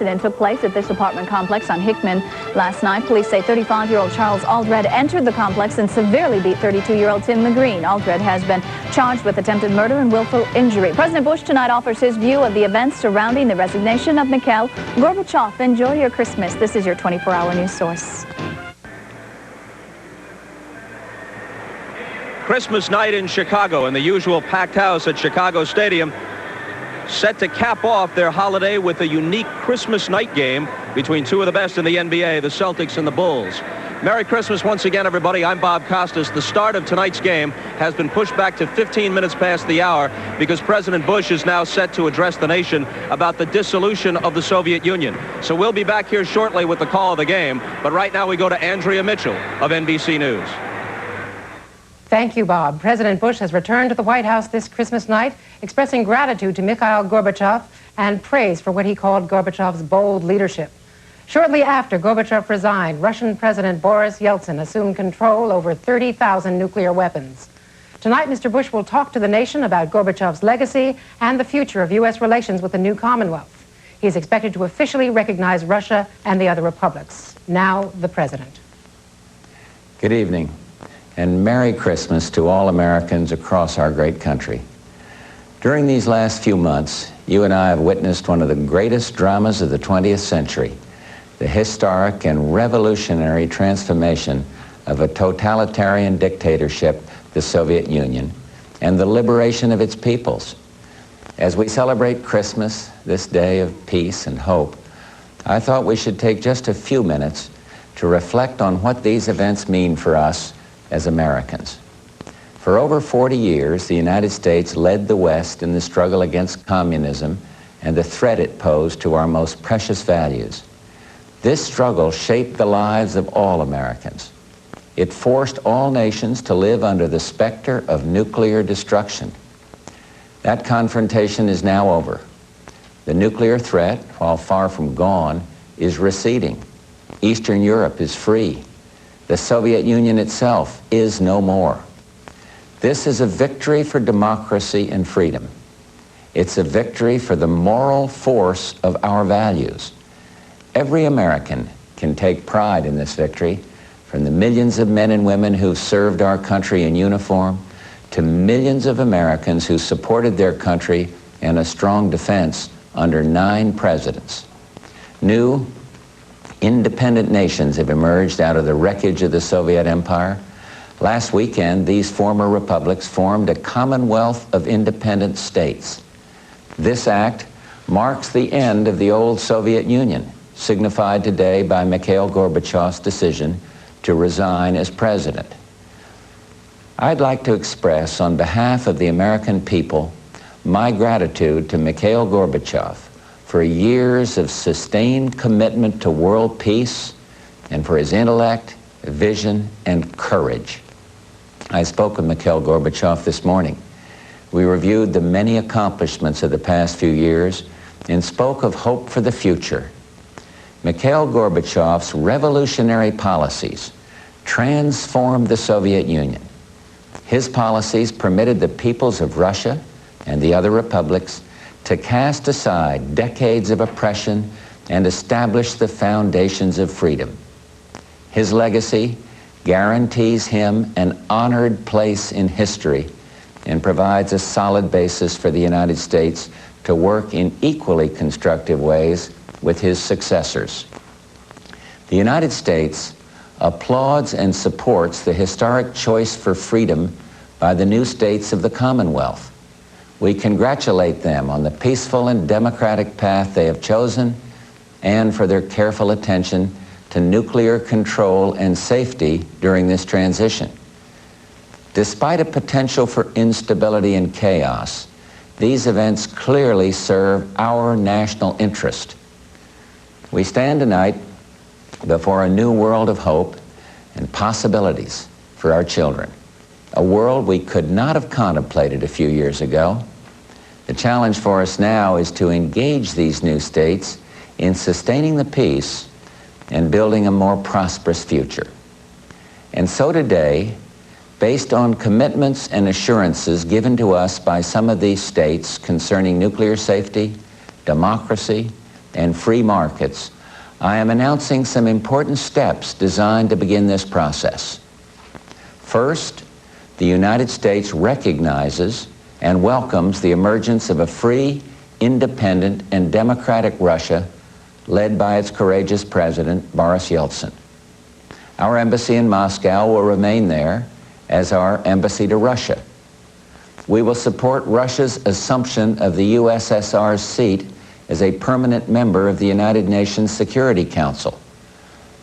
incident took place at this apartment complex on Hickman last night. Police say 35-year-old Charles Aldred entered the complex and severely beat 32-year-old Tim McGreen. Aldred has been charged with attempted murder and willful injury. President Bush tonight offers his view of the events surrounding the resignation of Mikhail Gorbachev. Enjoy your Christmas. This is your 24-hour news source. Christmas night in Chicago, in the usual packed house at Chicago Stadium, set to cap off their holiday with a unique Christmas night game between two of the best in the NBA, the Celtics and the Bulls. Merry Christmas once again, everybody. I'm Bob Costas. The start of tonight's game has been pushed back to 15 minutes past the hour because President Bush is now set to address the nation about the dissolution of the Soviet Union. So we'll be back here shortly with the call of the game, but right now we go to Andrea Mitchell of NBC News. Thank you, Bob. President Bush has returned to the White House this Christmas night, expressing gratitude to Mikhail Gorbachev and praise for what he called Gorbachev's bold leadership. Shortly after Gorbachev resigned, Russian President Boris Yeltsin assumed control over 30,000 nuclear weapons. Tonight, Mr. Bush will talk to the nation about Gorbachev's legacy and the future of U.S. relations with the new Commonwealth. He is expected to officially recognize Russia and the other republics. Now, the President. Good evening, and Merry Christmas to all Americans across our great country. During these last few months, you and I have witnessed one of the greatest dramas of the 20th century, the historic and revolutionary transformation of a totalitarian dictatorship, the Soviet Union, and the liberation of its peoples. As we celebrate Christmas, this day of peace and hope, I thought we should take just a few minutes to reflect on what these events mean for us as Americans. For over 40 years, the United States led the West in the struggle against communism and the threat it posed to our most precious values. This struggle shaped the lives of all Americans. It forced all nations to live under the specter of nuclear destruction. That confrontation is now over. The nuclear threat, while far from gone, is receding. Eastern Europe is free. The Soviet Union itself is no more. This is a victory for democracy and freedom. It's a victory for the moral force of our values. Every American can take pride in this victory, from the millions of men and women who've served our country in uniform to millions of Americans who supported their country in a strong defense under 9 presidents. New, independent nations have emerged out of the wreckage of the Soviet Empire. Last weekend, these former republics formed a Commonwealth of Independent States. This act marks the end of the old Soviet Union, signified today by Mikhail Gorbachev's decision to resign as president. I'd like to express on behalf of the American people my gratitude to Mikhail Gorbachev for years of sustained commitment to world peace and for his intellect, vision, and courage. I spoke with Mikhail Gorbachev this morning. We reviewed the many accomplishments of the past few years and spoke of hope for the future. Mikhail Gorbachev's revolutionary policies transformed the Soviet Union. His policies permitted the peoples of Russia and the other republics to cast aside decades of oppression and establish the foundations of freedom. His legacy guarantees him an honored place in history and provides a solid basis for the United States to work in equally constructive ways with his successors. The United States applauds and supports the historic choice for freedom by the new states of the Commonwealth. We congratulate them on the peaceful and democratic path they have chosen and for their careful attention to nuclear control and safety during this transition. Despite a potential for instability and chaos, these events clearly serve our national interest. We stand tonight before a new world of hope and possibilities for our children, a world we could not have contemplated a few years ago. The challenge for us now is to engage these new states in sustaining the peace and building a more prosperous future. And so today, based on commitments and assurances given to us by some of these states concerning nuclear safety, democracy, and free markets, I am announcing some important steps designed to begin this process. First, the United States recognizes and welcomes the emergence of a free, independent, and democratic Russia led by its courageous president, Boris Yeltsin. Our embassy in Moscow will remain there as our embassy to Russia. We will support Russia's assumption of the USSR's seat as a permanent member of the United Nations Security Council.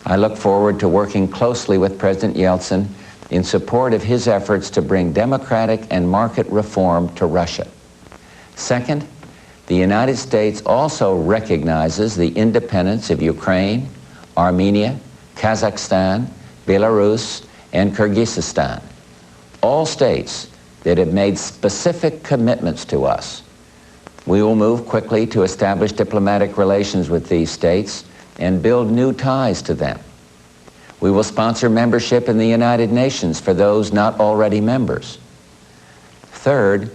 I look forward to working closely with President Yeltsin in support of his efforts to bring democratic and market reform to Russia. Second, the United States also recognizes the independence of Ukraine, Armenia, Kazakhstan, Belarus, and Kyrgyzstan, all states that have made specific commitments to us. We will move quickly to establish diplomatic relations with these states and build new ties to them. We will sponsor membership in the United Nations for those not already members. Third,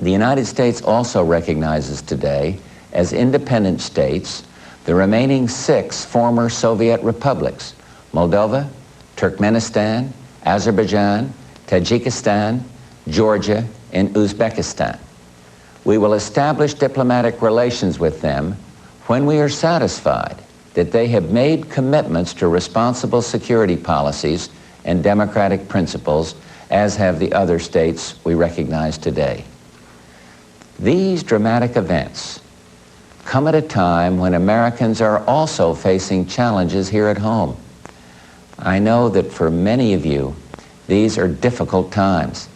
the United States also recognizes today, as independent states, the remaining 6 former Soviet republics: Moldova, Turkmenistan, Azerbaijan, Tajikistan, Georgia, and Uzbekistan. We will establish diplomatic relations with them when we are satisfied that they have made commitments to responsible security policies and democratic principles, as have the other states we recognize today. These dramatic events come at a time when Americans are also facing challenges here at home. I know that for many of you, these are difficult times,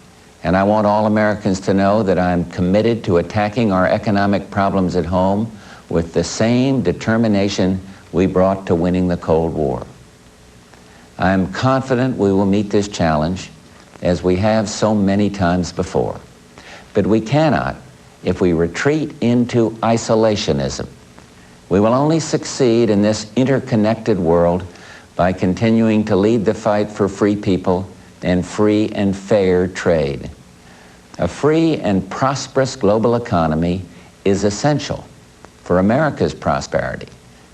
and I want all Americans to know that I'm committed to attacking our economic problems at home with the same determination we brought to winning the Cold War. I am confident we will meet this challenge, as we have so many times before. But we cannot if we retreat into isolationism. We will only succeed in this interconnected world by continuing to lead the fight for free people and free and fair trade. A free and prosperous global economy is essential for America's prosperity.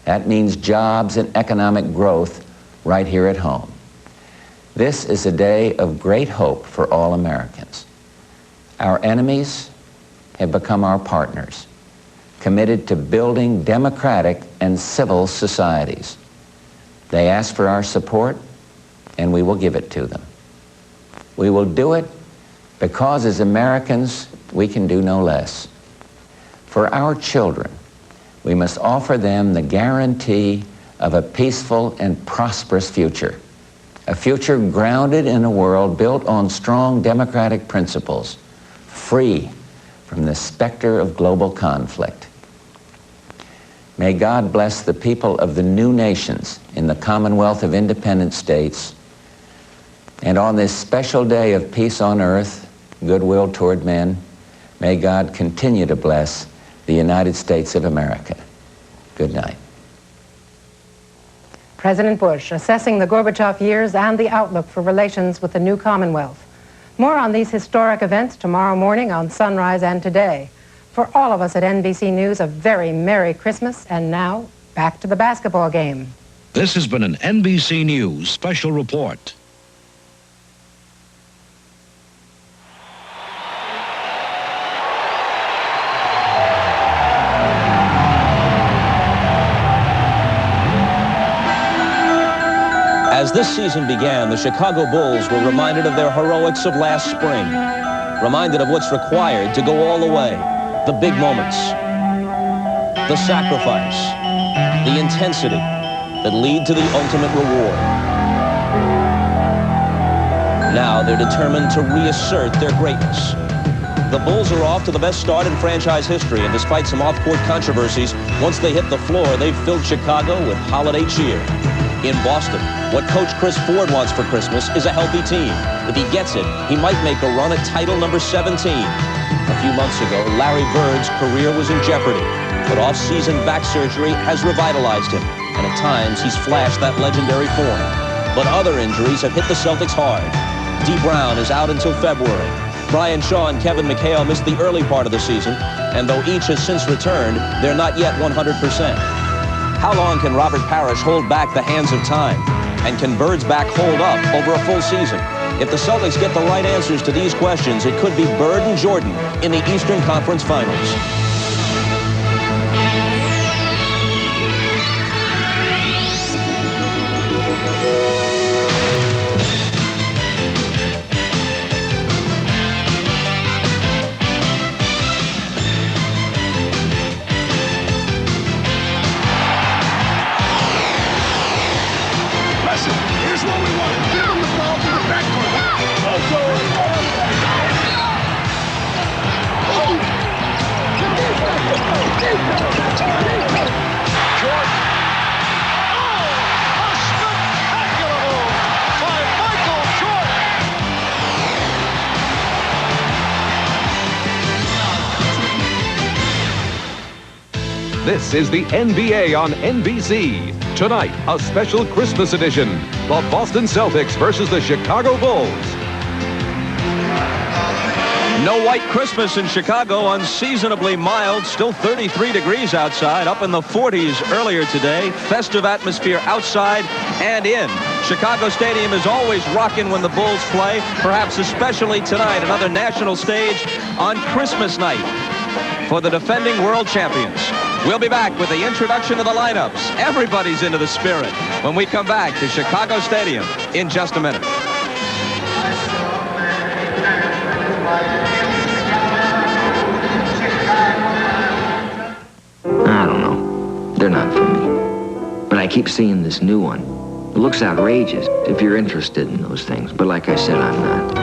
That means jobs and economic growth right here at home. This is a day of great hope for all Americans. Our enemies have become our partners, committed to building democratic and civil societies. They ask for our support, and we will give it to them. We will do it because as Americans, we can do no less. For our children, we must offer them the guarantee of a peaceful and prosperous future, a future grounded in a world built on strong democratic principles, free from the specter of global conflict. May God bless the people of the new nations in the Commonwealth of Independent States, and on this special day of peace on earth, goodwill toward men, may God continue to bless the United States of America. Good night. President Bush assessing the Gorbachev years and the outlook for relations with the new Commonwealth. More on these historic events tomorrow morning on Sunrise and Today. For all of us at NBC News, a very Merry Christmas, and now, back to the basketball game. This has been an NBC News special report. As this season began, the Chicago Bulls were reminded of their heroics of last spring, reminded of what's required to go all the way, the big moments, the sacrifice, the intensity that lead to the ultimate reward. Now they're determined to reassert their greatness. The Bulls are off to the best start in franchise history, and despite some off-court controversies, once they hit the floor, they've filled Chicago with holiday cheer. In Boston, what Coach Chris Ford wants for Christmas is a healthy team. If he gets it, he might make a run at title number 17. A few months ago, Larry Bird's career was in jeopardy, but off-season back surgery has revitalized him, and at times he's flashed that legendary form. But other injuries have hit the Celtics hard. Dee Brown is out until February. Brian Shaw and Kevin McHale missed the early part of the season. and though each has since returned, they're not yet 100%. How long can Robert Parrish hold back the hands of time? And can Bird's back hold up over a full season? If the Celtics get the right answers to these questions, it could be Bird and Jordan in the Eastern Conference Finals. Here's what we want. Give him the ball to the backcourt. Jordan. Oh, a spectacular move by Michael Jordan. This is the NBA on NBC. Tonight, a special Christmas edition. The Boston Celtics versus the Chicago Bulls. No white Christmas in Chicago, unseasonably mild, still 33 degrees outside, up in the 40s earlier today. Festive atmosphere outside and in. Chicago Stadium is always rocking when the Bulls play, perhaps especially tonight, another national stage on Christmas night for the defending world champions. We'll be back with the introduction of the lineups. Everybody's into the spirit when we come back to Chicago Stadium in just a minute. I don't know. They're not for me. But I keep seeing this new one. It looks outrageous if you're interested in those things. But like I said, I'm not.